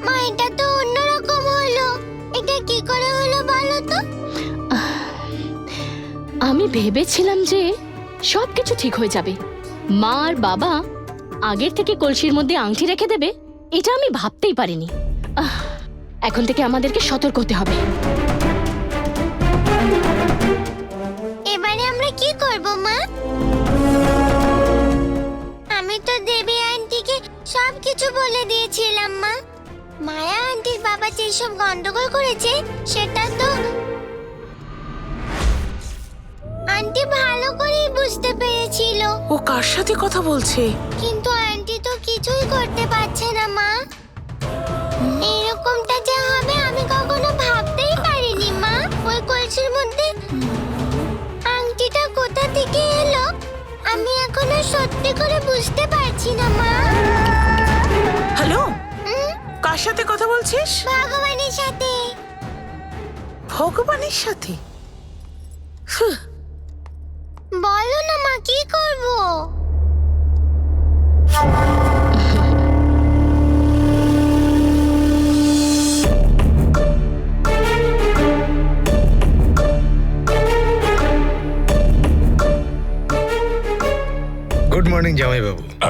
মা এটা তো অন্যরকম হলো, এটা কি করে হলো বলো তো? আমি ভেবেছিলাম যে সবকিছু ঠিক হয়ে যাবে, মা আর বাবা আগের থেকে কলসির মধ্যে আংটি রেখে দেবে, এটা আমি ভাবতেই পারিনি। এখন থেকে আমাদেরকে সতর্ক হতে হবে। এবারে আমরা কি করব মা? আমি তো দেবী আন্টিকে সবকিছু বলে দিয়েছিলাম মা। মায়া আন্টির বাবা যেসব গন্ডগোল করেছে সেটা তো আন্টি ভালো করেই বুঝতে পেরেছিল, ও কার সাথে কথা বলছে? কিন্তু আন্টি তো কিছুই করতে পারছে না মা। এরকমটা যে হবে আমি কখনো ভাবতেই পারিনি মা। ওই কলসির মধ্যে আংটিটা কোথা থেকে এলো আমি এখনো সত্যি করে বুঝতে পারছি না মা। হ্যালো, কার সাথে কথা বলছিস? ভগবানের সাথে। ভগবানের সাথে? হুঁ, বলো না মা, কি করব? গুড মর্নিং জামাইবাবু।